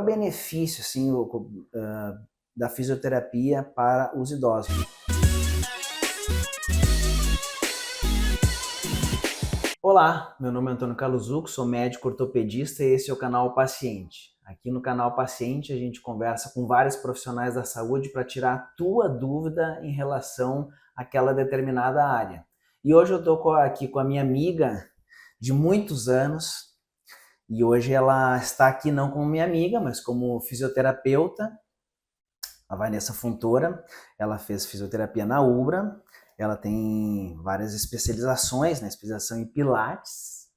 o benefício assim, da fisioterapia para os idosos? Olá, meu nome é Antônio Caluzuco, sou médico ortopedista e esse é o canal Paciente. Aqui no canal Paciente a gente conversa com vários profissionais da saúde para tirar a tua dúvida em relação àquela determinada área. E hoje eu estou aqui com a minha amiga de muitos anos e hoje ela está aqui não como minha amiga, mas como fisioterapeuta, a Vanessa Fontoura. Ela fez fisioterapia na UBRA. Ela tem várias especializações, né? Especialização em Pilates,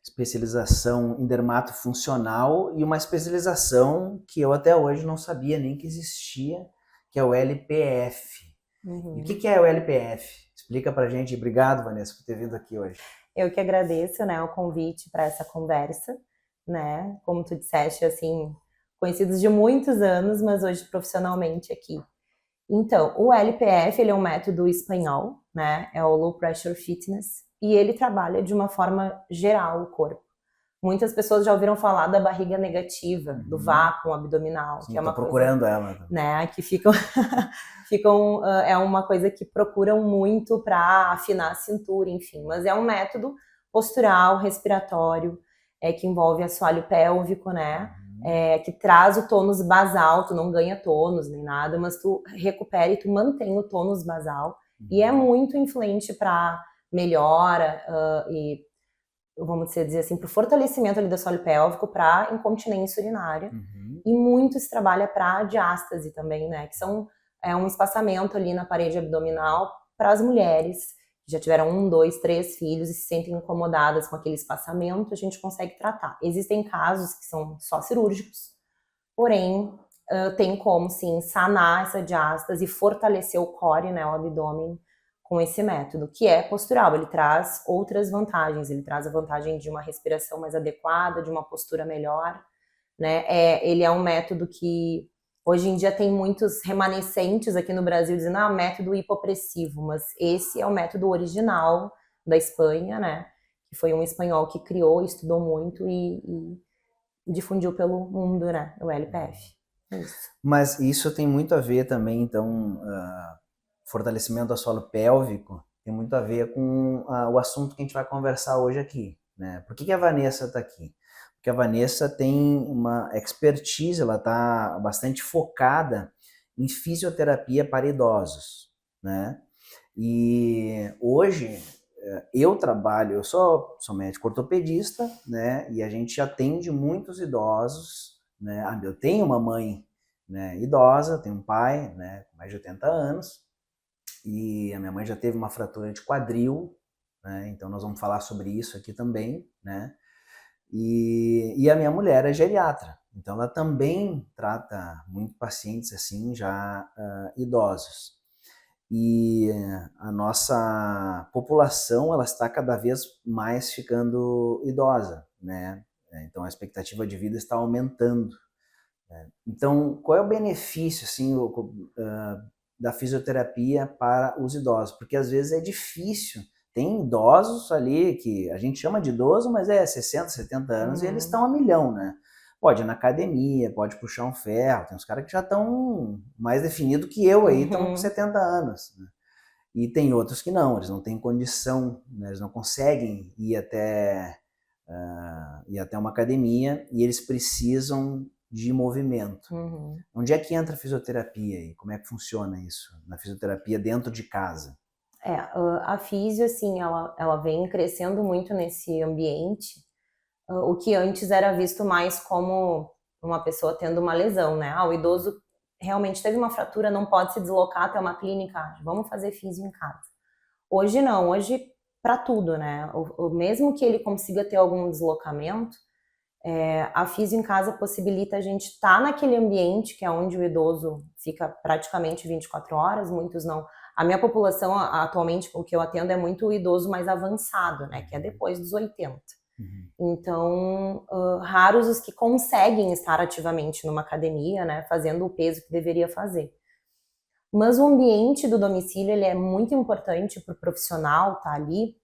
especialização em dermatofuncional e uma especialização que eu até hoje não sabia nem que existia, que é o LPF. E o que é o LPF? Explica pra gente. Obrigado, Vanessa, por ter vindo aqui hoje. Eu que agradeço, né, o convite para essa conversa, né? Como tu disseste, assim, conhecidos de muitos anos, mas hoje profissionalmente aqui. Então, o LPF, ele é um método espanhol, né? É o Low Pressure Fitness, e ele trabalha de uma forma geral o corpo. Muitas pessoas já ouviram falar da barriga negativa, do vácuo abdominal, Sim, que é uma procurando coisa, ela, né? Que é uma coisa que procuram muito para afinar a cintura, enfim. Mas é um método postural, respiratório, que envolve assoalho pélvico, né? Que traz o tônus basal, tu não ganha tônus nem nada, mas tu recupera e tu mantém o tônus basal. E é muito influente para melhora e, vamos dizer assim, para o fortalecimento ali do assoalho pélvico, para incontinência urinária. E muito se trabalha para diástase também, né? Que é um espaçamento ali na parede abdominal para as mulheres que já tiveram 1, 2, 3 filhos e se sentem incomodadas com aquele espaçamento, a gente consegue tratar. Existem casos que são só cirúrgicos, porém tem como sim sanar essa diástase e fortalecer o core, né, o abdômen, com esse método, que é postural. Ele traz outras vantagens, ele traz a vantagem de uma respiração mais adequada, de uma postura melhor, né? Ele é um método que hoje em dia tem muitos remanescentes aqui no Brasil dizendo, método hipopressivo, mas esse é o método original da Espanha, né? Que foi um espanhol que criou, estudou muito e difundiu pelo mundo, né? O LPF. Isso. Mas isso tem muito a ver também, então, fortalecimento do solo pélvico tem muito a ver com o assunto que a gente vai conversar hoje aqui, né? Por que a Vanessa está aqui? Porque a Vanessa tem uma expertise, ela está bastante focada em fisioterapia para idosos, né? E hoje eu sou médico ortopedista, né? E a gente atende muitos idosos, né? Eu tenho uma mãe, né, idosa, tenho um pai, né, com mais de 80 anos, e a minha mãe já teve uma fratura de quadril, né? Então nós vamos falar sobre isso aqui também, né? E a minha mulher é geriatra, então ela também trata muito pacientes assim já idosos. E a nossa população ela está cada vez mais ficando idosa, né? Então a expectativa de vida está aumentando. Então, qual é o benefício assim, da fisioterapia para os idosos? Porque às vezes é difícil. Tem idosos ali que a gente chama de idoso, mas é 60, 70 anos e eles estão a milhão, né? Pode ir na academia, pode puxar um ferro. Tem uns caras que já estão mais definidos que eu aí, estão com 70 anos. Né? E tem outros que não, eles não têm condição, né? Eles não conseguem ir até uma academia e eles precisam de movimento. Onde é que entra a fisioterapia e como é que funciona isso na fisioterapia dentro de casa? A físio, assim, ela vem crescendo muito nesse ambiente, o que antes era visto mais como uma pessoa tendo uma lesão, né? O idoso realmente teve uma fratura, não pode se deslocar até uma clínica, vamos fazer físio em casa. Hoje não, hoje para tudo, né? Mesmo que ele consiga ter algum deslocamento, a físio em casa possibilita a gente estar naquele ambiente que é onde o idoso fica praticamente 24 horas, muitos não. A minha população, atualmente, o que eu atendo é muito o idoso mais avançado, né? Que é depois dos 80. Então, raros os que conseguem estar ativamente numa academia, né? Fazendo o peso que deveria fazer. Mas o ambiente do domicílio, ele é muito importante para o profissional estar ali,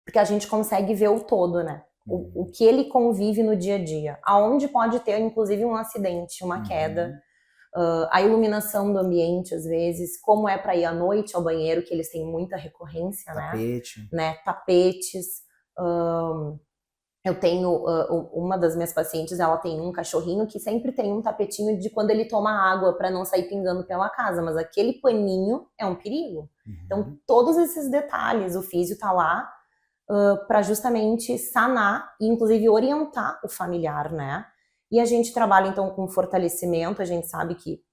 porque a gente consegue ver o todo, né? o que ele convive no dia a dia, aonde pode ter, inclusive, um acidente, uma queda, a iluminação do ambiente, às vezes, como é para ir à noite ao banheiro, que eles têm muita recorrência, Tapete. né? Tapetes. Eu tenho uma das minhas pacientes, ela tem um cachorrinho que sempre tem um tapetinho de quando ele toma água para não sair pingando pela casa, mas aquele paninho é um perigo. Então, todos esses detalhes, o físio tá lá para justamente sanar e, inclusive, orientar o familiar, né? E a gente trabalha, então, com fortalecimento. A gente sabe que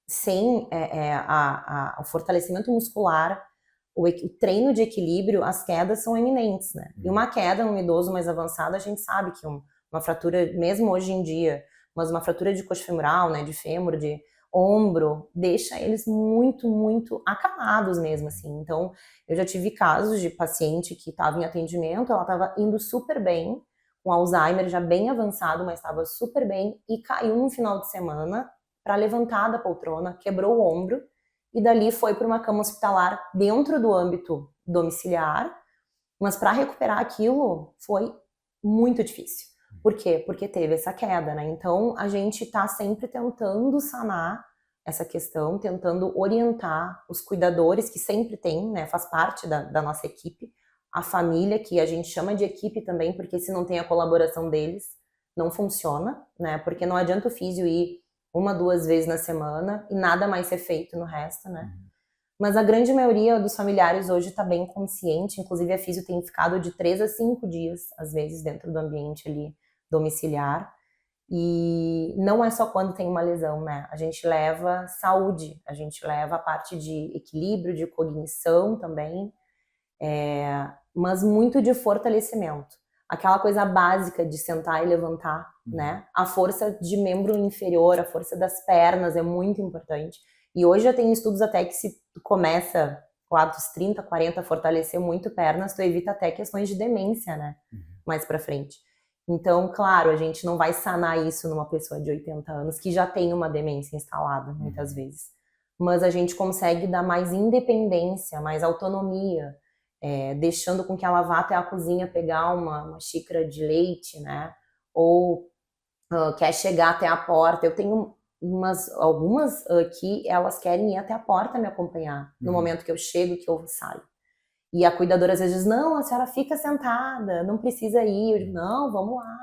sem o fortalecimento muscular, o treino de equilíbrio, as quedas são eminentes, né? E uma queda num idoso mais avançado, a gente sabe que uma fratura, mesmo hoje em dia, mas uma fratura de coxa femoral, né, de fêmur, de ombro, deixa eles muito, muito acamados mesmo, assim. Então, eu já tive casos de paciente que estava em atendimento, ela estava indo super bem, com Alzheimer já bem avançado, mas estava super bem, e caiu no final de semana para levantar da poltrona, quebrou o ombro, e dali foi para uma cama hospitalar dentro do âmbito domiciliar, mas para recuperar aquilo foi muito difícil. Por quê? Porque teve essa queda, né? Então, a gente está sempre tentando sanar essa questão, tentando orientar os cuidadores, que sempre tem, né? Faz parte da nossa equipe, a família, que a gente chama de equipe também, porque se não tem a colaboração deles, não funciona, né? Porque não adianta o físio ir 1, 2 vezes na semana e nada mais ser feito no resto, né? Mas a grande maioria dos familiares hoje está bem consciente, inclusive a físio tem ficado de 3 a 5 dias, às vezes, dentro do ambiente ali domiciliar. E não é só quando tem uma lesão, né? A gente leva saúde, a gente leva a parte de equilíbrio, de cognição também, mas muito de fortalecimento. Aquela coisa básica de sentar e levantar, né? A força de membro inferior, a força das pernas é muito importante. E hoje já tem estudos até que se tu começa lá dos 30, 40 a fortalecer muito pernas, tu evita até questões de demência, né? Mais pra frente. Então, claro, a gente não vai sanar isso numa pessoa de 80 anos que já tem uma demência instalada, muitas vezes. Mas a gente consegue dar mais independência, mais autonomia, deixando com que ela vá até a cozinha pegar uma xícara de leite, né? Ou quer chegar até a porta. Eu tenho algumas que elas querem ir até a porta me acompanhar no momento que eu chego, que eu saio. E a cuidadora às vezes diz, não, a senhora fica sentada, não precisa ir. Eu digo, não, vamos lá.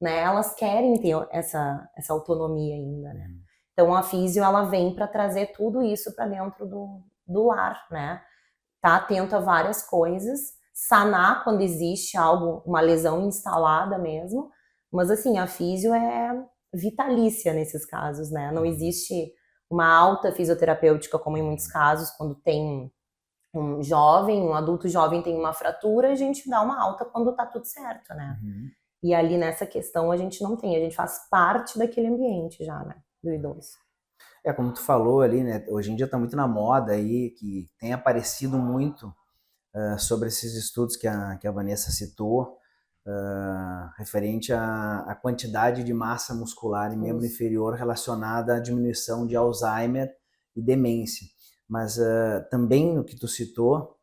Né? Elas querem ter essa autonomia ainda, né? Então a físio, ela vem para trazer tudo isso para dentro do lar, né? Tá atento a várias coisas, sanar quando existe algo, uma lesão instalada mesmo, mas assim, a físio é vitalícia nesses casos, né? Não existe uma alta fisioterapêutica como em muitos casos, quando tem um jovem, um adulto jovem tem uma fratura, a gente dá uma alta quando tá tudo certo, né? E ali nessa questão a gente não tem, a gente faz parte daquele ambiente já, né? Do idoso. Como tu falou ali, né? Hoje em dia tá muito na moda aí, que tem aparecido muito sobre esses estudos que a Vanessa citou, referente à quantidade de massa muscular em membro inferior relacionada à diminuição de Alzheimer e demência. Mas também no que tu citou,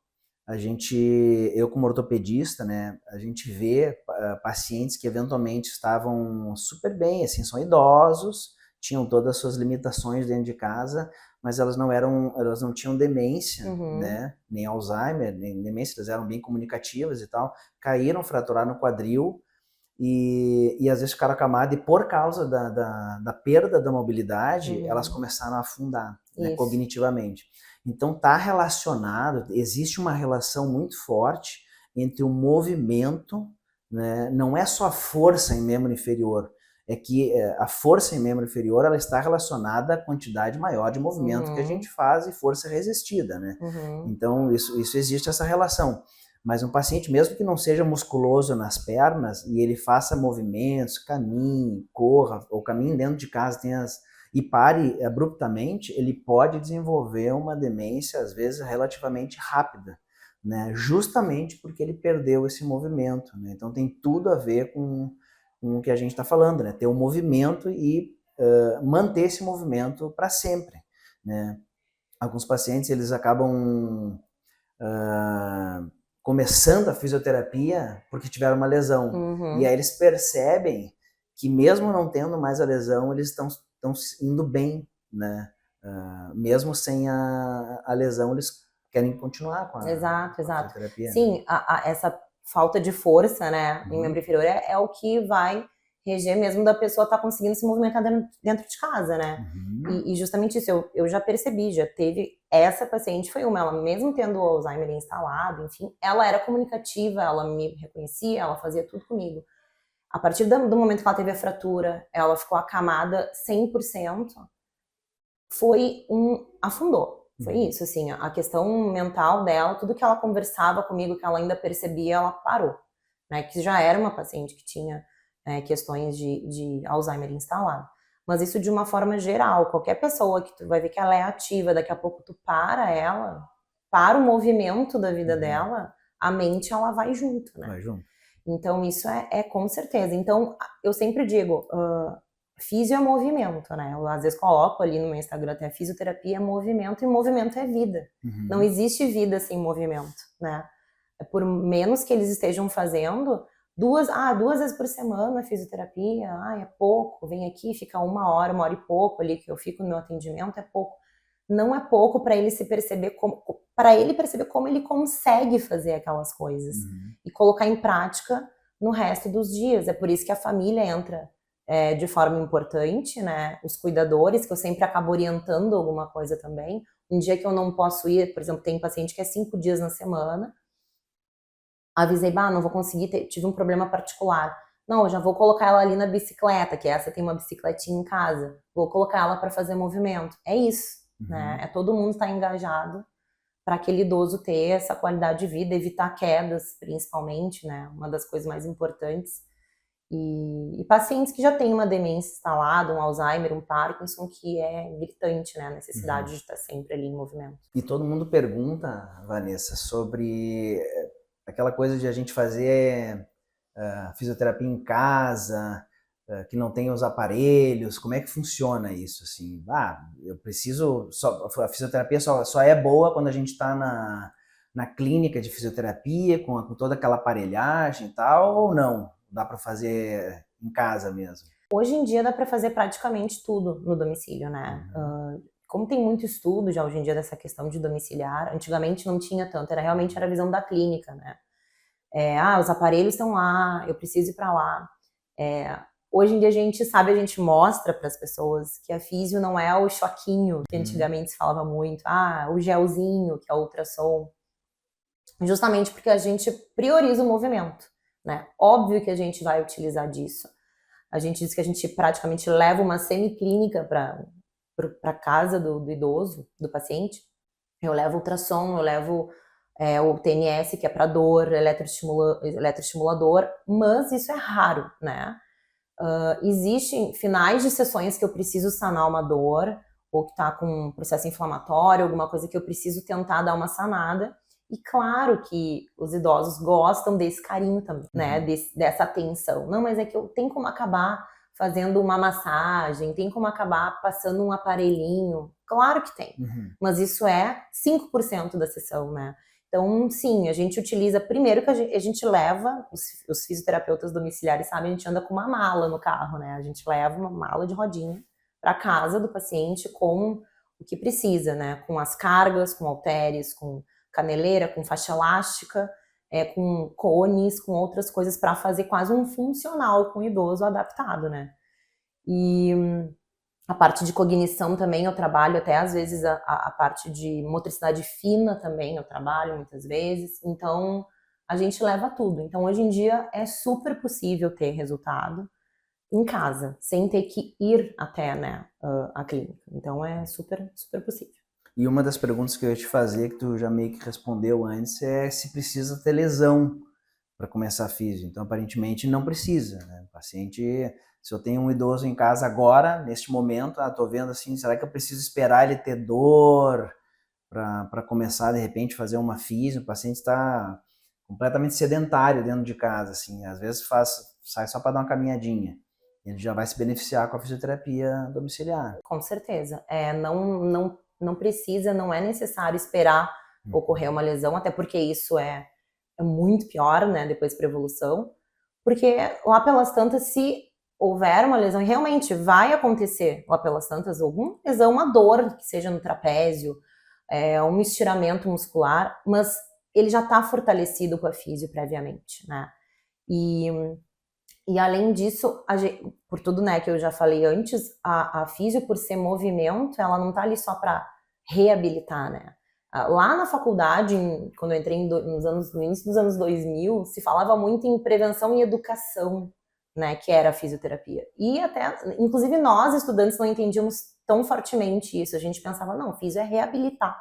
eu como ortopedista, né, a gente vê pacientes que eventualmente estavam super bem, assim, são idosos, tinham todas as suas limitações dentro de casa, mas elas não tinham demência, né, nem Alzheimer, nem demência, elas eram bem comunicativas e tal, caíram, fraturaram no quadril e às vezes ficaram acamadas, e por causa da perda da mobilidade, elas começaram a afundar, né, cognitivamente. Então tá relacionado, existe uma relação muito forte entre o movimento, né, não é só força em membro inferior, é que a força em membro inferior, ela está relacionada à quantidade maior de movimento que a gente faz e força resistida, né? Então isso existe essa relação. Mas um paciente, mesmo que não seja musculoso nas pernas, e ele faça movimentos, caminhe, corra, ou caminhe dentro de casa, e pare abruptamente, ele pode desenvolver uma demência, às vezes, relativamente rápida, né? Justamente porque ele perdeu esse movimento, né? Então tem tudo a ver com o que a gente está falando, né? Ter um movimento e manter esse movimento para sempre, né? Alguns pacientes, eles acabam começando a fisioterapia porque tiveram uma lesão. Uhum. E aí eles percebem que mesmo não tendo mais a lesão, eles estão indo bem, né? Mesmo sem a lesão, eles querem continuar com a fisioterapia. Sim, né? essa falta de força, né, em Uhum. membro inferior é o que vai reger mesmo da pessoa estar conseguindo se movimentar dentro de casa, né? Uhum. E justamente isso, eu já percebi, já teve, essa paciente foi uma, ela mesmo tendo o Alzheimer instalado, enfim, ela era comunicativa, ela me reconhecia, ela fazia tudo comigo. A partir do momento que ela teve a fratura, ela ficou acamada 100%, afundou. Foi isso, assim, a questão mental dela, tudo que ela conversava comigo, que ela ainda percebia, ela parou, né, que já era uma paciente que tinha questões de Alzheimer instalado. Mas isso de uma forma geral, qualquer pessoa que tu vai ver que ela é ativa, daqui a pouco tu para o movimento da vida dela, a mente ela vai junto, né? Vai junto. Então isso é com certeza. Então eu sempre digo, físio é movimento, né? Eu às vezes coloco ali no meu Instagram até fisioterapia é movimento e movimento é vida. Uhum. Não existe vida sem movimento, né? Por menos que eles estejam fazendo, duas vezes por semana fisioterapia, é pouco, vem aqui, fica uma hora e pouco ali que eu fico no meu atendimento, é pouco. Não é pouco para ele perceber como ele consegue fazer aquelas coisas e colocar em prática no resto dos dias. É por isso que a família entra de forma importante, né? Os cuidadores, que eu sempre acabo orientando alguma coisa também. Um dia que eu não posso ir, por exemplo, tem paciente que é 5 dias na semana, avisei, não vou conseguir, tive um problema particular. Não, eu já vou colocar ela ali na bicicleta, que essa tem uma bicicletinha em casa. Vou colocar ela para fazer movimento. É isso, né? É todo mundo estar engajado para aquele idoso ter essa qualidade de vida, evitar quedas, principalmente, né? Uma das coisas mais importantes. E pacientes que já têm uma demência instalada, um Alzheimer, um Parkinson, que é gritante, né? A necessidade de estar sempre ali em movimento. E todo mundo pergunta, Vanessa, sobre aquela coisa de a gente fazer fisioterapia em casa, que não tem os aparelhos, como é que funciona isso? Assim, eu preciso, a fisioterapia só é boa quando a gente está na clínica de fisioterapia, com toda aquela aparelhagem e tal, ou não? Dá para fazer em casa mesmo? Hoje em dia dá para fazer praticamente tudo no domicílio, né? Como tem muito estudo já hoje em dia dessa questão de domiciliar, antigamente não tinha tanto, realmente era a visão da clínica, né? Os aparelhos estão lá, eu preciso ir para lá. Hoje em dia a gente mostra para as pessoas que a físio não é o choquinho, que antigamente se falava muito, o gelzinho, que é o ultrassom. Justamente porque a gente prioriza o movimento, né? Óbvio que a gente vai utilizar disso. A gente diz que a gente praticamente leva uma semiclínica para casa do idoso, do paciente. Eu levo ultrassom, eu levo o TNS, que é para dor, eletroestimulador, mas isso é raro, né? Existem finais de sessões que eu preciso sanar uma dor, ou que está com um processo inflamatório, alguma coisa que eu preciso tentar dar uma sanada. E claro que os idosos gostam desse carinho também, né? Dessa atenção. Não, mas é que eu tenho como acabar fazendo uma massagem, tem como acabar passando um aparelhinho. Claro que tem, mas isso é 5% da sessão, né? Então, sim, a gente utiliza, primeiro que a gente leva, os fisioterapeutas domiciliares sabem, a gente anda com uma mala no carro, né? A gente leva uma mala de rodinha para casa do paciente com o que precisa, né? Com as cargas, com halteres, com caneleira, com faixa elástica, com cones, com outras coisas para fazer quase um funcional com o idoso adaptado, né? E a parte de cognição também eu trabalho, até às vezes a parte de motricidade fina também eu trabalho muitas vezes, então a gente leva tudo. Então hoje em dia é super possível ter resultado em casa, sem ter que ir até, né, a clínica. Então é super, super possível. E uma das perguntas que eu ia te fazer, que tu já meio que respondeu antes, é se precisa ter lesão para começar a físio. Então, aparentemente, não precisa, né? O paciente, se eu tenho um idoso em casa agora, neste momento, tô vendo assim, será que eu preciso esperar ele ter dor para começar, de repente, fazer uma físio? O paciente está completamente sedentário dentro de casa, assim, às vezes sai só para dar uma caminhadinha. Ele já vai se beneficiar com a fisioterapia domiciliar. Com certeza. Não precisa, não é necessário esperar ocorrer uma lesão, até porque isso é é muito pior, né, depois para evolução, porque lá pelas tantas, se houver uma lesão, e realmente vai acontecer lá pelas tantas alguma lesão, uma dor, que seja no trapézio, um estiramento muscular, mas ele já está fortalecido com a físio previamente, né? E além disso, por tudo, né, que eu já falei antes, a físio, por ser movimento, ela não tá ali só para reabilitar, né? Lá na faculdade, quando eu entrei no início dos anos 2000, se falava muito em prevenção e educação, né, que era a fisioterapia. E até, inclusive nós, estudantes, não entendíamos tão fortemente isso. A gente pensava, não, físio é reabilitar,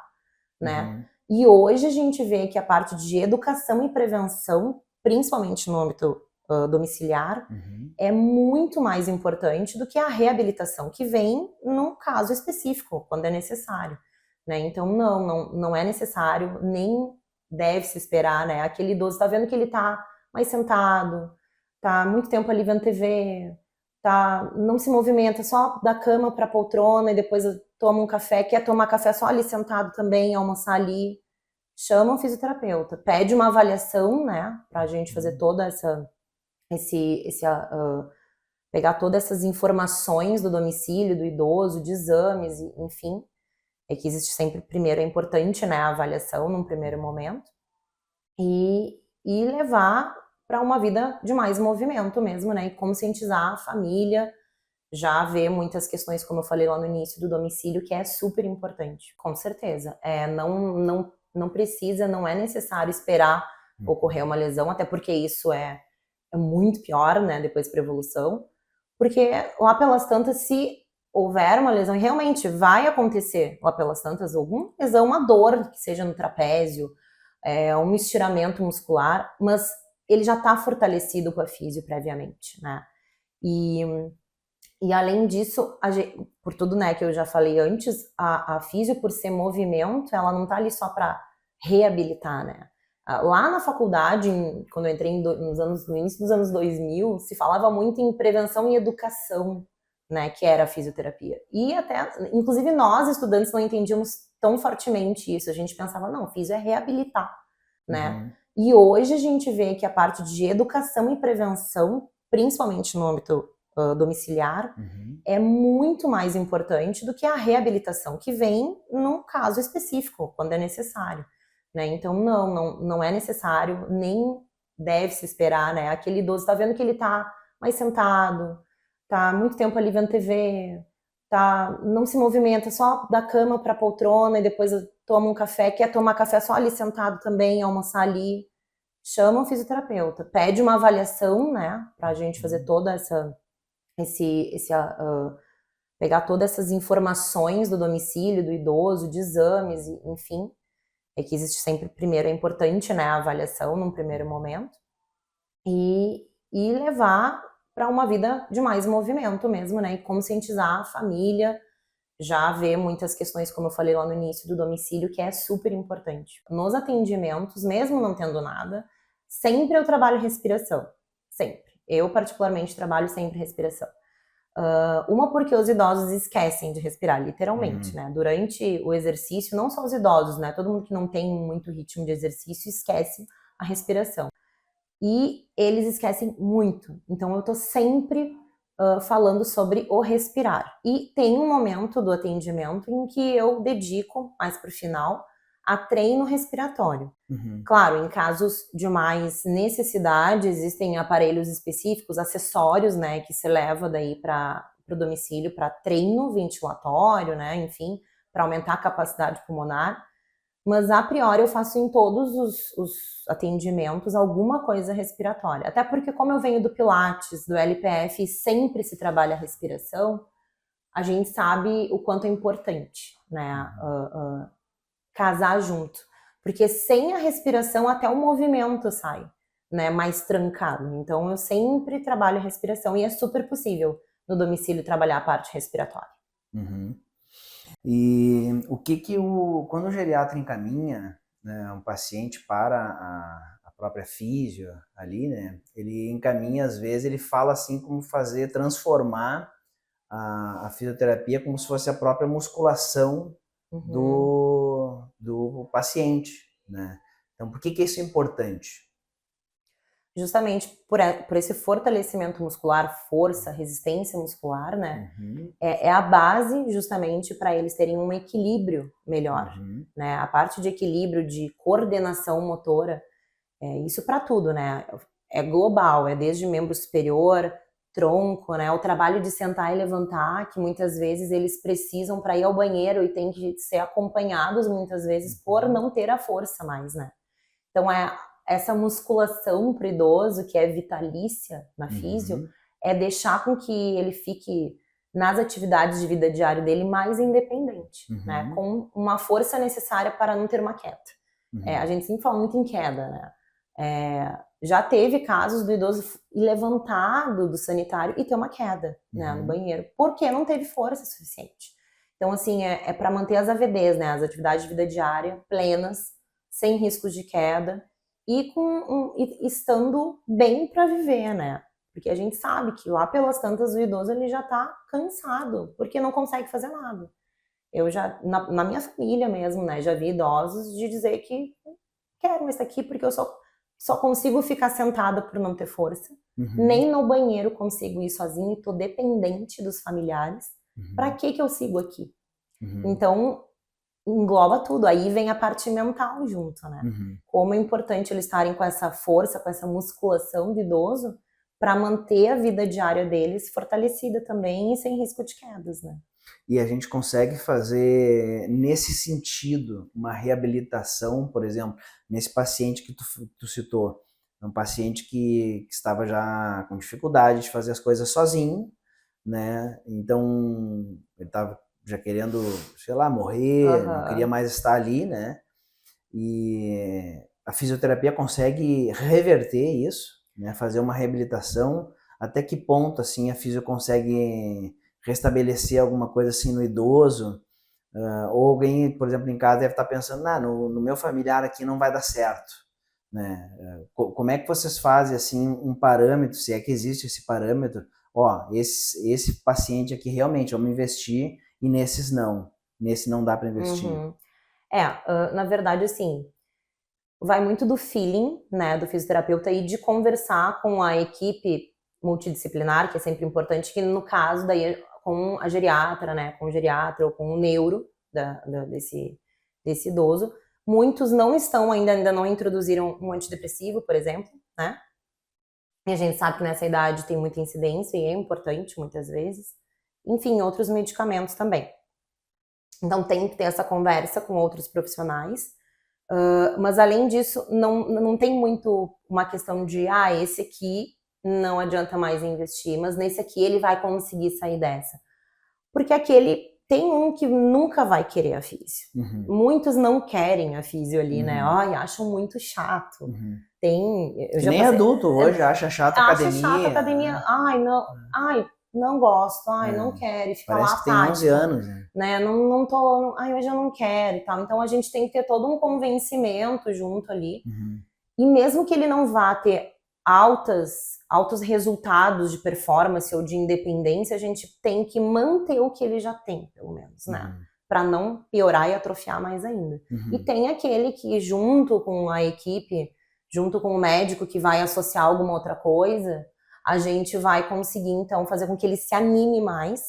né? E hoje a gente vê que a parte de educação e prevenção, principalmente no âmbito domiciliar, é muito mais importante do que a reabilitação, que vem num caso específico, quando é necessário, né? Então, não é necessário, nem deve se esperar, né? Aquele idoso tá vendo que ele tá mais sentado, tá muito tempo ali vendo TV, não se movimenta, só da cama pra poltrona e depois toma um café, quer tomar café só ali sentado também, almoçar ali, chama um fisioterapeuta, pede uma avaliação, né, pra gente fazer toda pegar todas essas informações do domicílio, do idoso, de exames, enfim. É que existe sempre, primeiro, é importante, né, a avaliação num primeiro momento, e levar para uma vida de mais movimento mesmo, né, e conscientizar a família, já ver muitas questões, como eu falei lá no início, do domicílio, que é super importante, com certeza. Não precisa, não é necessário esperar ocorrer uma lesão, até porque isso é muito pior, né, depois para evolução, porque lá pelas tantas, se houver uma lesão, e realmente vai acontecer lá pelas tantas alguma lesão, uma dor, que seja no trapézio, um estiramento muscular, mas ele já está fortalecido com a físio previamente, né? E além disso, por tudo, né, que eu já falei antes, a físio, por ser movimento, ela não tá ali só para reabilitar, né? Lá na faculdade, quando eu entrei no início dos anos 2000, se falava muito em prevenção e educação, né, que era a fisioterapia. E até, inclusive nós, estudantes, não entendíamos tão fortemente isso. A gente pensava, não, físio é reabilitar, né? E hoje a gente vê que a parte de educação e prevenção, principalmente no âmbito domiciliar, é muito mais importante do que a reabilitação, que vem num caso específico, quando é necessário, né? Então, não é necessário, nem deve se esperar, né? Aquele idoso tá vendo que ele tá mais sentado, tá muito tempo ali vendo TV, não se movimenta, só da cama pra poltrona e depois toma um café, quer tomar café só ali sentado também, almoçar ali, chama um fisioterapeuta, pede uma avaliação, né, pra gente fazer toda pegar todas essas informações do domicílio, do idoso, de exames, enfim. É que existe sempre, primeiro, é importante, né, a avaliação num primeiro momento, e levar para uma vida de mais movimento mesmo, né, e conscientizar a família, já ver muitas questões, como eu falei lá no início, do domicílio, que é super importante. Nos atendimentos, mesmo não tendo nada, sempre eu trabalho respiração, sempre. Eu, particularmente, trabalho sempre respiração. Uma porque os idosos esquecem de respirar, literalmente, né? Durante o exercício, não só os idosos, né? Todo mundo que não tem muito ritmo de exercício esquece a respiração. E eles esquecem muito. Então, eu tô sempre falando sobre o respirar. E tem um momento do atendimento em que eu dedico, mais pro final, a treino respiratório. Claro, em casos de mais necessidade, existem aparelhos específicos, acessórios, né, que se leva daí para o domicílio para treino ventilatório, né, enfim, para aumentar a capacidade pulmonar. Mas, a priori, eu faço em todos os atendimentos alguma coisa respiratória. Até porque, como eu venho do Pilates, do LPF, e sempre se trabalha a respiração, a gente sabe o quanto é importante, né, casar junto. Porque sem a respiração, até o movimento sai, né, mais trancado. Então, eu sempre trabalho a respiração e é super possível no domicílio trabalhar a parte respiratória. E o que quando o geriatra encaminha, né, um paciente para a própria físio ali, né, ele encaminha, às vezes, ele fala assim como transformar a fisioterapia como se fosse a própria musculação do paciente, né? Então, por que isso é importante? Justamente por esse fortalecimento muscular, força, resistência muscular, né? É a base justamente para eles terem um equilíbrio melhor, né? A parte de equilíbrio, de coordenação motora, isso para tudo, né? É global, é desde membro superior, tronco, né? O trabalho de sentar e levantar, que muitas vezes eles precisam para ir ao banheiro e tem que ser acompanhados muitas vezes por não ter a força mais, né? Então, essa musculação para o idoso, que é vitalícia na físio, é deixar com que ele fique nas atividades de vida diária dele mais independente, né? Com uma força necessária para não ter uma queda. A gente sempre fala muito em queda, né? Já teve casos do idoso ir levantado do sanitário e ter uma queda, né, no banheiro, porque não teve força suficiente. Então, assim, é para manter as AVDs, né, as atividades de vida diária plenas, sem riscos de queda e estando bem para viver, né? Porque a gente sabe que lá pelas tantas o idoso ele já tá cansado, porque não consegue fazer nada. Eu já, na minha família mesmo, né, já vi idosos de dizer que quero isso aqui porque eu só consigo ficar sentada por não ter força. Nem no banheiro consigo ir sozinha e tô dependente dos familiares. Pra que eu sigo aqui? Então, engloba tudo. Aí vem a parte mental junto, né? Como é importante eles estarem com essa força, com essa musculação de idoso para manter a vida diária deles fortalecida também e sem risco de quedas, né? E a gente consegue fazer, nesse sentido, uma reabilitação, por exemplo, nesse paciente que tu citou, um paciente que estava já com dificuldade de fazer as coisas sozinho, né? Então, ele estava já querendo, sei lá, morrer, não queria mais estar ali, né? E a fisioterapia consegue reverter isso, né? Fazer uma reabilitação. Até que ponto, assim, a fisio consegue restabelecer alguma coisa assim no idoso? Ou alguém, por exemplo, em casa deve estar pensando, no meu familiar aqui não vai dar certo, né? Como é que vocês fazem, assim, um parâmetro, se é que existe esse parâmetro? Ó, esse paciente aqui realmente vamos investir e nesse não dá para investir. Na verdade, assim, vai muito do feeling, né, do fisioterapeuta e de conversar com a equipe multidisciplinar, que é sempre importante, que no caso daí com a geriatra, né, com o geriatra ou com o neuro desse idoso. Muitos não estão ainda não introduziram um antidepressivo, por exemplo, né? E a gente sabe que nessa idade tem muita incidência e é importante muitas vezes. Enfim, outros medicamentos também. Então tem que ter essa conversa com outros profissionais. Mas além disso, não tem muito uma questão de esse aqui não adianta mais investir, mas nesse aqui ele vai conseguir sair dessa. Porque aquele tem um que nunca vai querer a físio. Muitos não querem a físio ali, né? Acham muito chato. Eu já nem passei, adulto hoje acha chato academia. Acha chato academia. Não gosto, não quero, e fica Parece lá que tem 11 anos, né? Não tô, hoje eu não quero e tal. Então a gente tem que ter todo um convencimento junto ali. E mesmo que ele não vá ter altos resultados de performance ou de independência, a gente tem que manter o que ele já tem, pelo menos, né? Para não piorar e atrofiar mais ainda. E tem aquele que, junto com a equipe, junto com o médico que vai associar alguma outra coisa, a gente vai conseguir, então, fazer com que ele se anime mais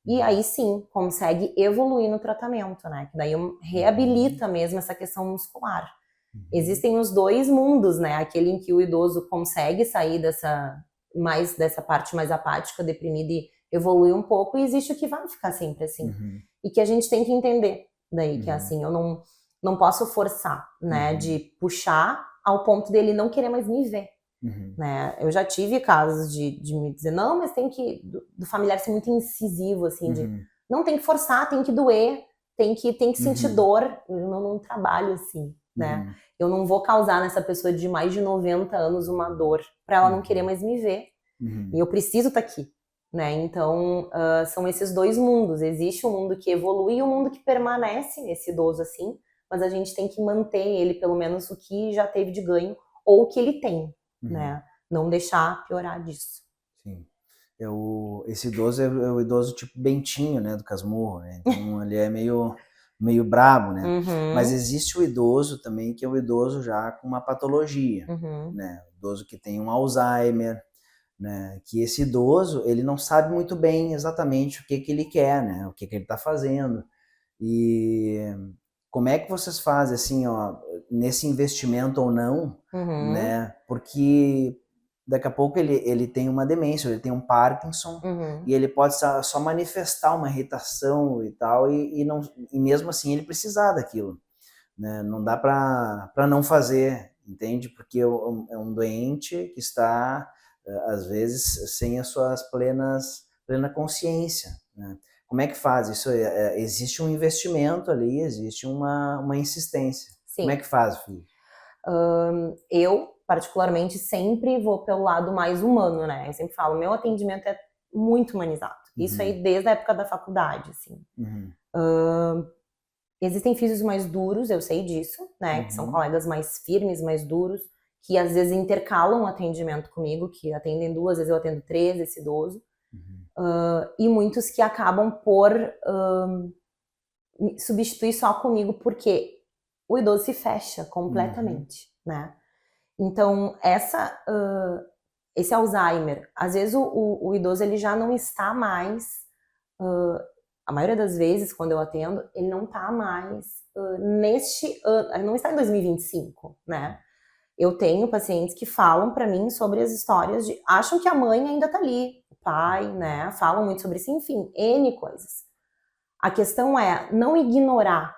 e aí sim consegue evoluir no tratamento, né? Que daí reabilita mesmo essa questão muscular. Existem os dois mundos, né? Aquele em que o idoso consegue sair dessa parte mais apática, deprimida e evoluir um pouco, e existe o que vai ficar sempre assim. E que a gente tem que entender daí, que é assim, eu não posso forçar, né? De puxar ao ponto dele não querer mais me ver. Né? Eu já tive casos de me dizer, não, mas tem que, do familiar ser muito incisivo, assim, de não tem que forçar, tem que doer, tem que sentir dor. Eu não trabalho assim, né? Eu não vou causar nessa pessoa de mais de 90 anos uma dor para ela não querer mais me ver. E eu preciso estar aqui, né? Então, são esses dois mundos. Existe um mundo que evolui e um mundo que permanece nesse idoso assim, mas a gente tem que manter ele, pelo menos, o que já teve de ganho ou o que ele tem, né? Não deixar piorar disso. Sim. Esse idoso é o idoso tipo Bentinho, né? Do Casmurro, né? Então ele é meio meio brabo, né? Mas Uhum. existe o idoso também, que é o idoso já com uma patologia, Uhum. né? O idoso que tem um Alzheimer, né? Que esse idoso, ele não sabe muito bem exatamente o que que ele quer, né? O que que ele está fazendo. E como é que vocês fazem, assim, ó, nesse investimento ou não, Uhum. né? Porque daqui a pouco ele tem uma demência, ele tem um Parkinson, Uhum. e ele pode só manifestar uma irritação e tal, e mesmo assim ele precisar daquilo, né? Não dá para não fazer, entende? Porque é um doente que está, às vezes, sem as suas plena consciência, né? Como é que faz isso? Existe um investimento ali, existe uma insistência. Como é Sim. que faz, filho? Eu, particularmente, sempre vou pelo lado mais humano, né? Eu sempre falo, meu atendimento é muito humanizado. Isso Uhum, aí desde a época da faculdade, assim. uhum, Existem físios mais duros, eu sei disso, né? Que são uhum, colegas mais firmes, mais duros, que às vezes intercalam o atendimento comigo, que atendem 2, às vezes eu atendo 3, esse idoso. uhum, E muitos que acabam por substituir só comigo, porque o idoso se fecha uhum, completamente, né? Então, esse Alzheimer, às vezes o idoso ele já não está mais, a maioria das vezes, quando eu atendo, ele não está mais neste ano, não está em 2025, né? Eu tenho pacientes que falam para mim sobre as histórias de, acham que a mãe ainda está ali, o pai, né? Falam muito sobre isso, enfim, N coisas. A questão é não ignorar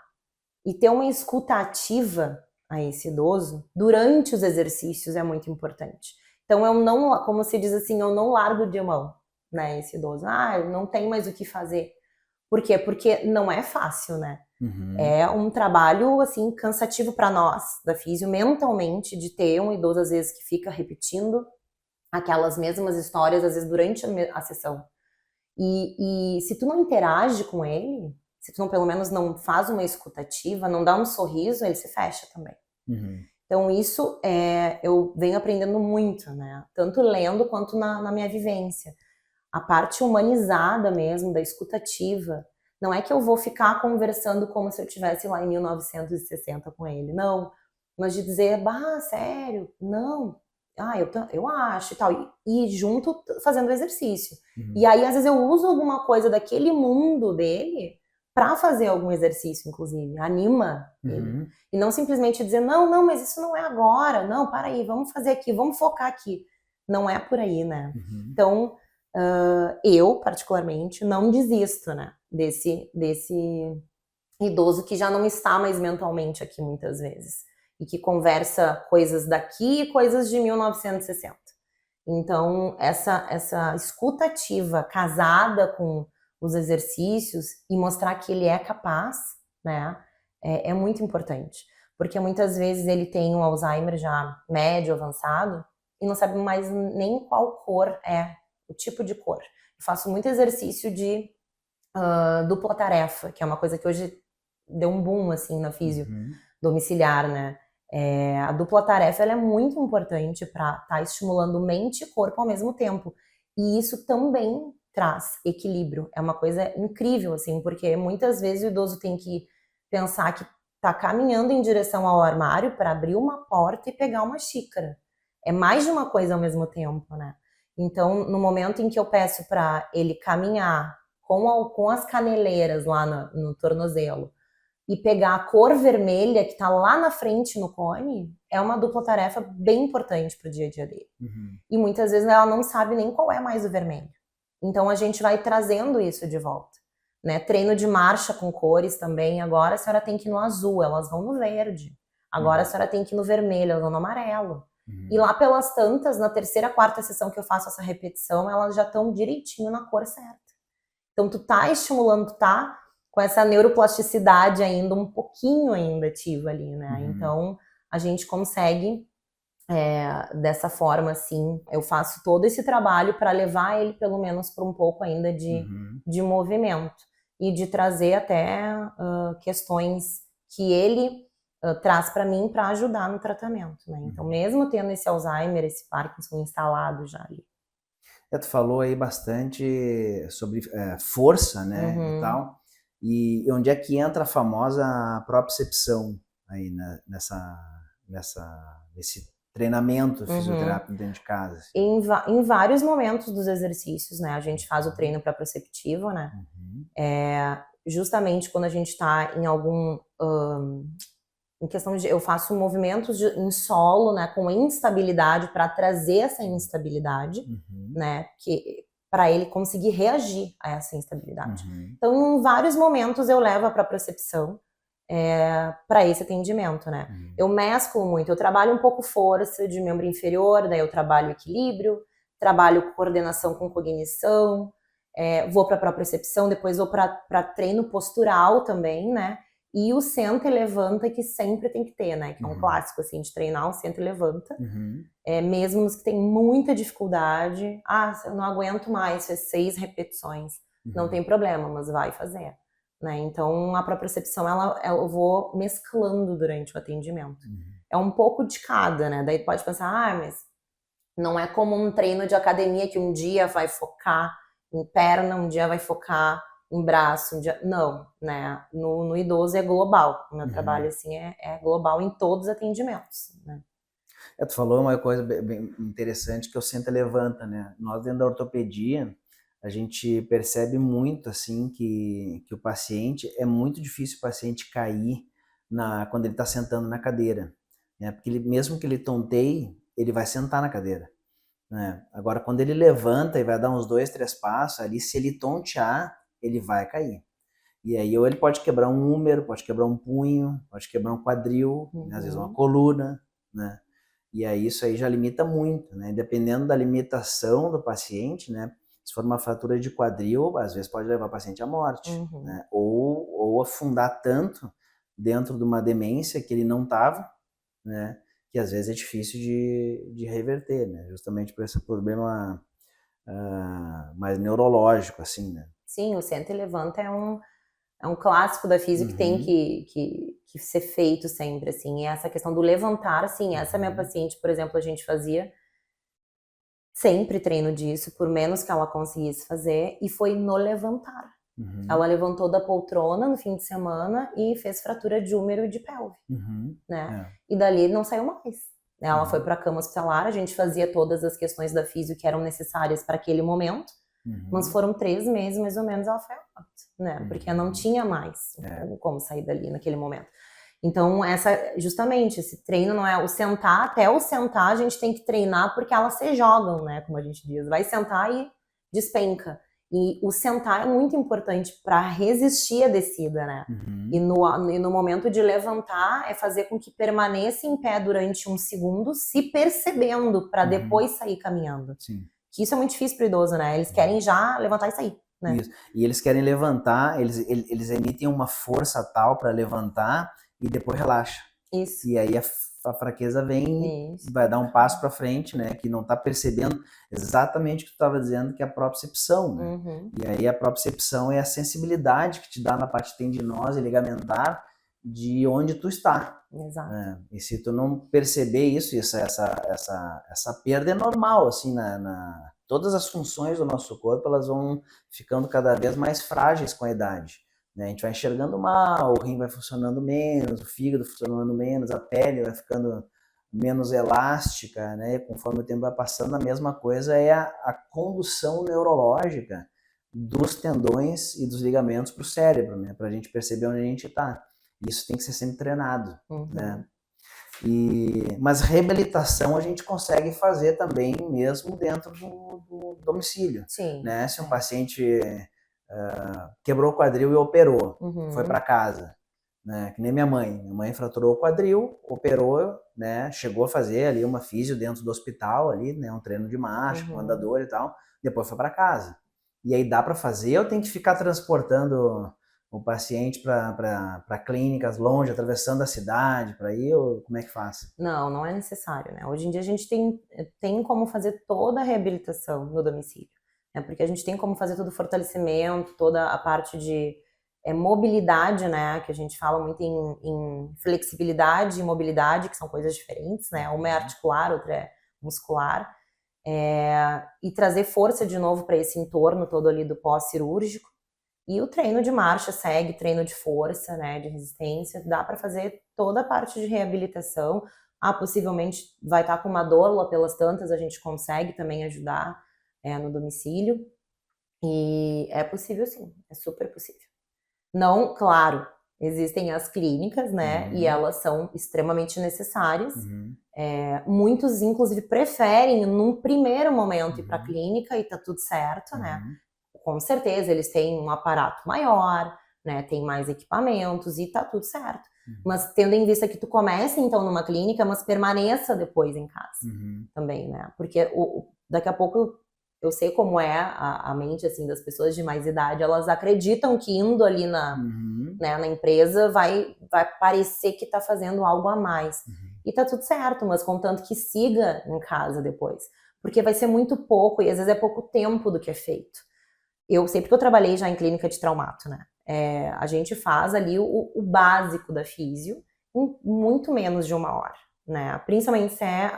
e ter uma escuta ativa a esse idoso durante os exercícios é muito importante. Então eu não, como se diz assim, eu não largo de mão, né, esse idoso. Ah, eu não tenho mais o que fazer. Por quê? Porque não é fácil, né? uhum, É um trabalho assim cansativo para nós da físio mentalmente de ter um idoso às vezes que fica repetindo aquelas mesmas histórias às vezes durante a sessão. E se tu não interage com ele, se tu não pelo menos não faz uma escutativa, não dá um sorriso, ele se fecha também. uhum, Então isso eu venho aprendendo muito, né? Tanto lendo quanto na minha vivência. A parte humanizada mesmo, da escutativa. Não é que eu vou ficar conversando como se eu estivesse lá em 1960 com ele, não. Mas de dizer, bah, sério? Não. Ah, eu acho e tal. E junto fazendo exercício. E uhum, aí, às vezes, eu uso alguma coisa daquele mundo dele para fazer algum exercício, inclusive. Anima ele. uhum, E não simplesmente dizer, não, não, mas isso não é agora. Não, para aí, vamos fazer aqui, vamos focar aqui. Não é por aí, né? uhum, Então, eu, particularmente, não desisto, né, desse idoso que já não está mais mentalmente aqui muitas vezes e que conversa coisas daqui e coisas de 1960. Então, essa escuta ativa casada com os exercícios e mostrar que ele é capaz, né, é muito importante. Porque muitas vezes ele tem um Alzheimer já médio, avançado, e não sabe mais nem qual cor é, o tipo de cor. Eu faço muito exercício de dupla tarefa, que é uma coisa que hoje deu um boom, assim, na físio uhum, domiciliar, né? A dupla tarefa ela é muito importante para estar estimulando mente e corpo ao mesmo tempo. E isso também traz equilíbrio. É uma coisa incrível, assim, porque muitas vezes o idoso tem que pensar que está caminhando em direção ao armário para abrir uma porta e pegar uma xícara. É mais de uma coisa ao mesmo tempo, né? Então, no momento em que eu peço para ele caminhar com as caneleiras lá no tornozelo e pegar a cor vermelha que está lá na frente no cone, é uma dupla tarefa bem importante para o dia a dia dele. uhum, E muitas vezes ela não sabe nem qual é mais o vermelho. Então a gente vai trazendo isso de volta. Né? Treino de marcha com cores também. Agora a senhora tem que ir no azul, elas vão no verde. Agora a uhum, senhora tem que ir no vermelho, elas vão no amarelo. E uhum, lá pelas tantas, na terceira, quarta sessão que eu faço essa repetição, elas já estão direitinho na cor certa. Então tu tá estimulando, tu tá com essa neuroplasticidade ainda, um pouquinho ainda ativa ali, né? uhum, Então a gente consegue dessa forma, assim, eu faço todo esse trabalho para levar ele pelo menos para um pouco ainda uhum, de movimento e de trazer até questões que ele traz para mim para ajudar no tratamento, né? Então, uhum. mesmo tendo esse Alzheimer, esse Parkinson instalado já ali. Tu falou aí bastante sobre força, né, e Uhum, tal. E onde é que entra a famosa propriocepção aí nesse treinamento fisioterápico dentro de casa? Assim? Em vários momentos dos exercícios, né? A gente faz o treino proprioceptivo, né? Justamente quando a gente está em algum... em questão de... Eu faço movimentos em solo, né? Com instabilidade para trazer essa instabilidade, né? Para ele conseguir reagir a essa instabilidade. Então, em vários momentos eu levo a propriocepção para esse atendimento, né? Eu mesclo muito, eu trabalho um pouco força de membro inferior, daí eu trabalho equilíbrio, trabalho coordenação com cognição, vou para propriocepção, depois vou para treino postural também, né? E o senta e levanta que sempre tem que ter, né? Que é um clássico, assim, de treinar o senta e levanta. Mesmo nos que tem muita dificuldade. Eu não aguento mais, fez 6 repetições. Não tem problema, mas vai fazer. Né? Então, a propriocepção, eu vou mesclando durante o atendimento. É um pouco de cada, né? Daí pode pensar, mas não é como um treino de academia que um dia vai focar em perna, um dia vai focar em braço, um dia... Não, né? No idoso é global. O meu trabalho, assim, é global em todos os atendimentos, né? Tu falou uma coisa bem interessante que é o senta e levanta, né? Nós dentro da ortopedia, a gente percebe muito, assim, que o paciente, é muito difícil o paciente cair quando ele está sentando na cadeira, né? Porque mesmo que ele tonteie, ele vai sentar na cadeira, né? Agora, quando ele levanta e vai dar uns 2, 3 passos, ali, se ele tontear, ele vai cair. E aí, ou ele pode quebrar um húmero, pode quebrar um punho, pode quebrar um quadril, né? Às vezes uma coluna, né? E aí isso aí já limita muito, né? Dependendo da limitação do paciente, né? Se for uma fratura de quadril, às vezes pode levar o paciente à morte, né? Ou afundar tanto dentro de uma demência que ele não estava, né? Que às vezes é difícil de reverter, né? Justamente por esse problema mais neurológico, assim, né? Sim, o senta e levanta é um clássico da física que tem que ser feito sempre, assim. E essa questão do levantar, assim, essa minha paciente, por exemplo, a gente fazia sempre treino disso, por menos que ela conseguisse fazer, e foi no levantar. Ela levantou da poltrona no fim de semana e fez fratura de húmero e de pelve, né? E dali não saiu mais. Ela foi para a cama hospitalar, a gente fazia todas as questões da físio que eram necessárias para aquele momento, mas foram 3 meses, mais ou menos, ela foi a óbito, né? Porque não tinha mais como sair dali naquele momento. Então, justamente, esse treino não é o sentar, até o sentar a gente tem que treinar porque elas se jogam, né? Como a gente diz, vai sentar e despenca. E o sentar é muito importante para resistir à descida, né? E no momento de levantar, é fazer com que permaneça em pé durante 1 segundo, se percebendo, para depois sair caminhando. Sim. Que isso é muito difícil para o idoso, né? Eles querem já levantar e sair, né? Isso. E eles querem levantar, eles emitem uma força tal para levantar e depois relaxa. Isso. E aí a fraqueza vem e vai dar um passo para frente, né? Que não está percebendo exatamente o que tu estava dizendo, que é a propriocepção, né? E aí a propriocepção é a sensibilidade que te dá na parte tendinosa e ligamentar de onde tu está. Exato. Né? E se tu não perceber isso, essa perda é normal, assim, todas as funções do nosso corpo, elas vão ficando cada vez mais frágeis com a idade. Né? A gente vai enxergando mal, o rim vai funcionando menos, o fígado funcionando menos, a pele vai ficando menos elástica, né? Conforme o tempo vai passando, a mesma coisa é a condução neurológica dos tendões e dos ligamentos para o cérebro, né? Para a gente perceber onde a gente está. Isso tem que ser sempre treinado, né? Mas reabilitação a gente consegue fazer também mesmo dentro do domicílio. Sim. Né? Se um paciente quebrou o quadril e operou, foi para casa, né? Que nem minha mãe fraturou o quadril, operou, né? Chegou a fazer ali uma físio dentro do hospital ali, né? Um treino de marcha, com andador e tal, depois foi para casa. E aí dá para fazer, eu tenho que ficar transportando o paciente para clínicas longe, atravessando a cidade, para ir, ou como é que faz? Não, não é necessário, né? Hoje em dia a gente tem como fazer toda a reabilitação no domicílio, né? Porque a gente tem como fazer todo o fortalecimento, toda a parte de mobilidade, né? Que a gente fala muito em flexibilidade e mobilidade, que são coisas diferentes, né? Uma é articular, outra é muscular. E trazer força de novo para esse entorno todo ali do pós-cirúrgico. E o treino de marcha segue, treino de força, né, de resistência, dá para fazer toda a parte de reabilitação. Possivelmente vai estar com uma dor lá pelas tantas, a gente consegue também ajudar no domicílio. E é possível sim, é super possível. Não, claro, existem as clínicas, né, e elas são extremamente necessárias. Muitos, inclusive, preferem, num primeiro momento, ir para a clínica e tá tudo certo, né? Com certeza, eles têm um aparato maior, né? Tem mais equipamentos e tá tudo certo. Mas tendo em vista que tu comece, então, numa clínica, mas permaneça depois em casa também, né? Porque daqui a pouco eu sei como é a mente, assim, das pessoas de mais idade, elas acreditam que indo ali né, na empresa vai parecer que tá fazendo algo a mais. E tá tudo certo, mas contanto que siga em casa depois. Porque vai ser muito pouco, e às vezes é pouco tempo do que é feito. Eu sei porque eu trabalhei já em clínica de traumato, né? A gente faz ali o básico da físio em muito menos de 1 hora, né? Principalmente se é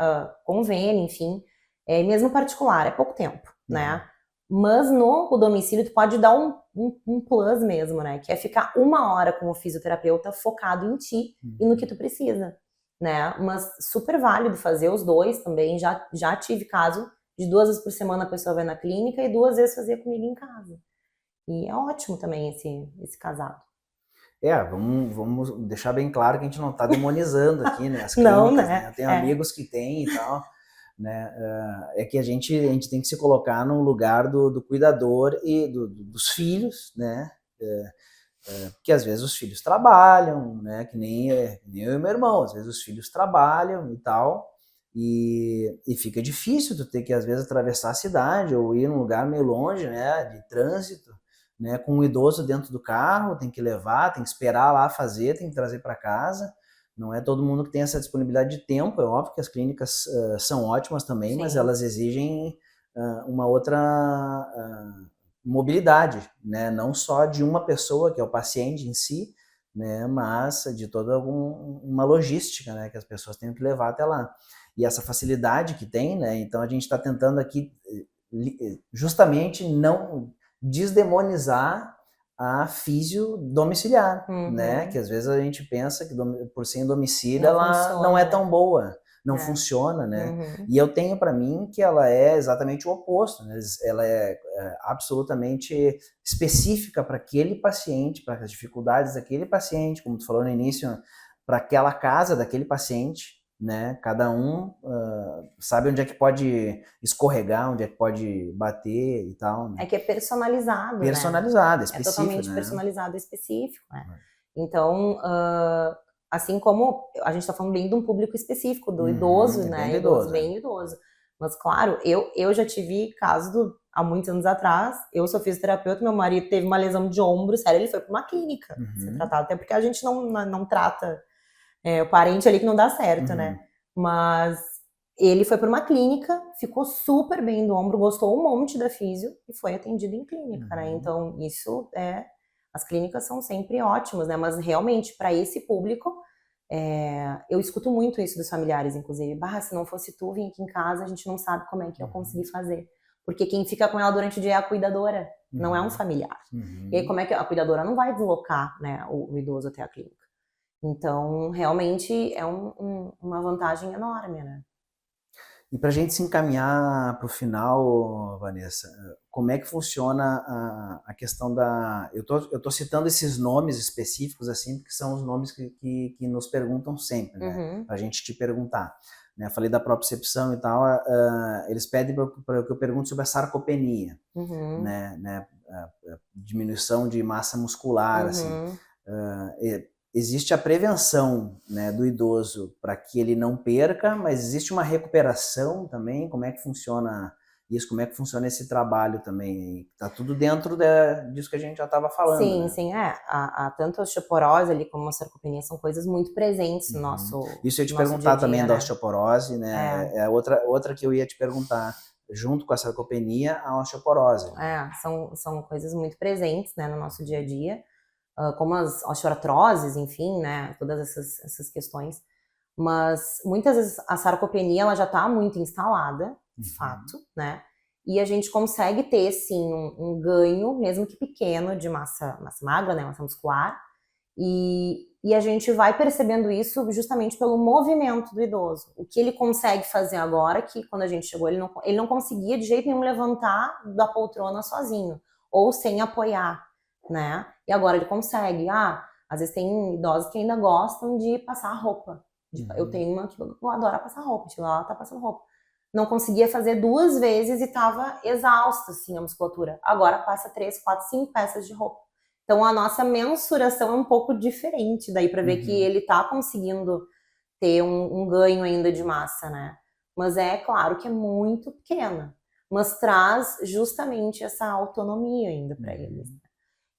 convênio, enfim, mesmo particular, é pouco tempo, né? Mas no domicílio tu pode dar um plus mesmo, né? Que é ficar 1 hora com o fisioterapeuta focado em ti e no que tu precisa, né? Mas super válido fazer os dois também. Já tive caso de 2 vezes por semana a pessoa vai na clínica e 2 vezes fazer comigo em casa. E é ótimo também esse casado. Vamos deixar bem claro que a gente não está demonizando aqui, né, as Não, clínicas, né? né? Tem amigos que têm e tal, né? É que a gente tem que se colocar no lugar do cuidador e dos filhos, né? Porque às vezes os filhos trabalham, né? Que nem eu e meu irmão, às vezes os filhos trabalham e tal, e fica difícil tu ter que às vezes atravessar a cidade ou ir num lugar meio longe, né? De trânsito, né? Com um idoso dentro do carro, tem que levar, tem que esperar lá fazer, tem que trazer para casa. Não é todo mundo que tem essa disponibilidade de tempo. É óbvio que as clínicas são ótimas também, mas elas exigem uma outra mobilidade, né? Não só de uma pessoa, que é o paciente em si, né? Mas de toda uma logística, né? Que as pessoas têm que levar até lá. E essa facilidade que tem, né? Então a gente está tentando aqui justamente não desdemonizar a físio domiciliar, né? Que às vezes a gente pensa que por ser em domicílio ela não é tão boa, não funciona, né? E eu tenho para mim que ela é exatamente o oposto, né? Ela é absolutamente específica para aquele paciente, para as dificuldades daquele paciente, como tu falou no início, para aquela casa daquele paciente, né? Cada um sabe onde é que pode escorregar, onde é que pode bater e tal. Né? É que é personalizado, personalizado, né? Específico, é totalmente né? personalizado, específico, né? Então, assim como a gente está falando bem de um público específico, do idoso, né? Bem idoso. Mas, claro, eu já tive caso há muitos anos atrás, eu sou fisioterapeuta, meu marido teve uma lesão de ombro, sério, ele foi para uma clínica ser tratado, até porque a gente não trata o parente ali que não dá certo, né? Mas ele foi para uma clínica, ficou super bem do ombro, gostou um monte da físio e foi atendido em clínica, né? Então, isso as clínicas são sempre ótimas, né? Mas realmente, para esse público, eu escuto muito isso dos familiares, inclusive. Se não fosse tu vir aqui em casa, a gente não sabe como é que eu consegui fazer. Porque quem fica com ela durante o dia é a cuidadora, não é um familiar. E aí, como é que a cuidadora não vai deslocar, né, o idoso até a clínica? Então, realmente, é uma vantagem enorme, né? E para a gente se encaminhar para o final, Vanessa, como é que funciona a questão da... Eu tô citando esses nomes específicos, assim, porque são os nomes que nos perguntam sempre, né? Para a gente te perguntar. Né? Eu falei da propriocepção e tal, eles pedem para que eu pergunte sobre a sarcopenia, né? Diminuição de massa muscular, assim. Existe a prevenção, né, do idoso para que ele não perca, mas existe uma recuperação também. Como é que funciona isso? Como é que funciona esse trabalho também? Está tudo dentro disso que a gente já estava falando. Sim, né? sim, tanto a osteoporose ali como a sarcopenia são coisas muito presentes no nosso Isso eu ia te nosso perguntar dia a dia, também né? da osteoporose, né? É outra que eu ia te perguntar, junto com a sarcopenia, a osteoporose. São coisas muito presentes, né, no nosso dia a dia. Como as osteoartroses, enfim, né, todas essas questões. Mas muitas vezes a sarcopenia ela já está muito instalada, de fato, né? E a gente consegue ter, sim, um ganho, mesmo que pequeno, de massa magra, né, massa muscular. E a gente vai percebendo isso justamente pelo movimento do idoso. O que ele consegue fazer agora, que quando a gente chegou, ele não conseguia de jeito nenhum levantar da poltrona sozinho, ou sem apoiar, né? E agora ele consegue. Às vezes tem idosos que ainda gostam de passar roupa. Eu tenho uma que adora passar roupa, ela tá passando roupa. Não conseguia fazer 2 vezes e estava exausta, assim, a musculatura. Agora passa 3, 4, 5 peças de roupa. Então a nossa mensuração é um pouco diferente daí para ver que ele tá conseguindo ter um ganho ainda de massa, né? Mas é claro que é muito pequena, mas traz justamente essa autonomia ainda para eles.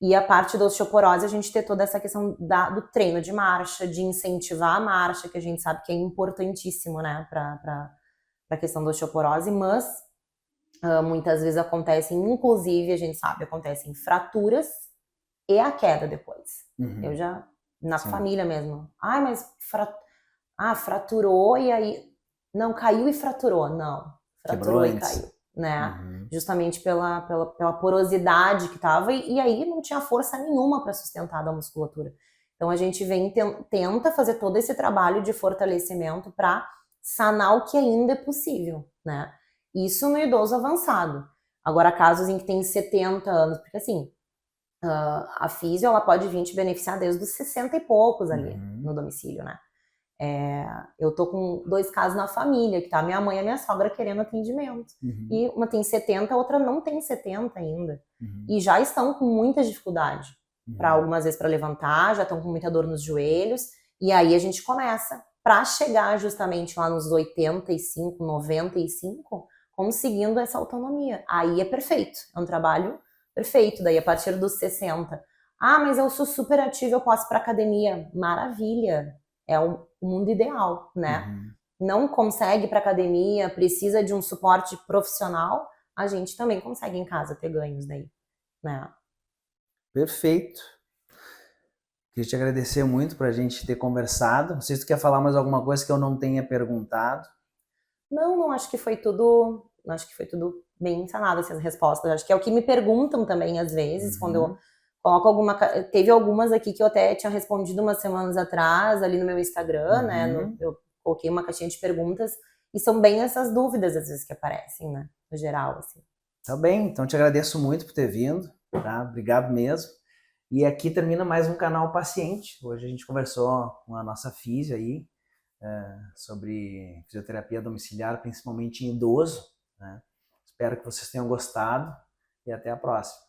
E a parte da osteoporose, a gente ter toda essa questão do treino de marcha, de incentivar a marcha, que a gente sabe que é importantíssimo, né, para a questão da osteoporose, mas muitas vezes acontecem, inclusive, a gente sabe, acontecem fraturas e a queda depois. Eu já, na família mesmo, mas fraturou e aí, não, caiu e fraturou, não, fraturou e caiu, né, justamente pela porosidade que tava, e aí não tinha força nenhuma para sustentar da musculatura. Então a gente tenta fazer todo esse trabalho de fortalecimento para sanar o que ainda é possível, né? Isso no idoso avançado. Agora, casos em que tem 70 anos, porque assim, a físio, ela pode vir te beneficiar desde os 60 e poucos ali no domicílio, né? Eu tô com 2 casos na família, que tá minha mãe e a minha sogra querendo atendimento. E uma tem 70, a outra não tem 70 ainda. E já estão com muita dificuldade, para algumas vezes para levantar, já estão com muita dor nos joelhos. E aí a gente começa, para chegar justamente lá nos 85, 95, conseguindo essa autonomia. Aí é perfeito, é um trabalho perfeito. Daí a partir dos 60, mas eu sou super ativa, eu posso ir pra academia. Maravilha, é o mundo ideal, né? Não consegue ir pra academia, precisa de um suporte profissional, a gente também consegue em casa ter ganhos daí, né? Perfeito. Queria te agradecer muito por a gente ter conversado. Não sei se tu quer falar mais alguma coisa que eu não tenha perguntado. Não, acho que foi tudo bem sanado, essas respostas. Acho que é o que me perguntam também, às vezes, quando eu coloco teve algumas aqui que eu até tinha respondido umas semanas atrás, ali no meu Instagram, né? Eu coloquei uma caixinha de perguntas, e são bem essas dúvidas, às vezes, que aparecem, né? No geral, assim. Tá bem, então te agradeço muito por ter vindo, tá? Obrigado mesmo. E aqui termina mais um canal Paciente. Hoje a gente conversou com a nossa físio aí, sobre fisioterapia domiciliar, principalmente em idoso, né? Espero que vocês tenham gostado e até a próxima.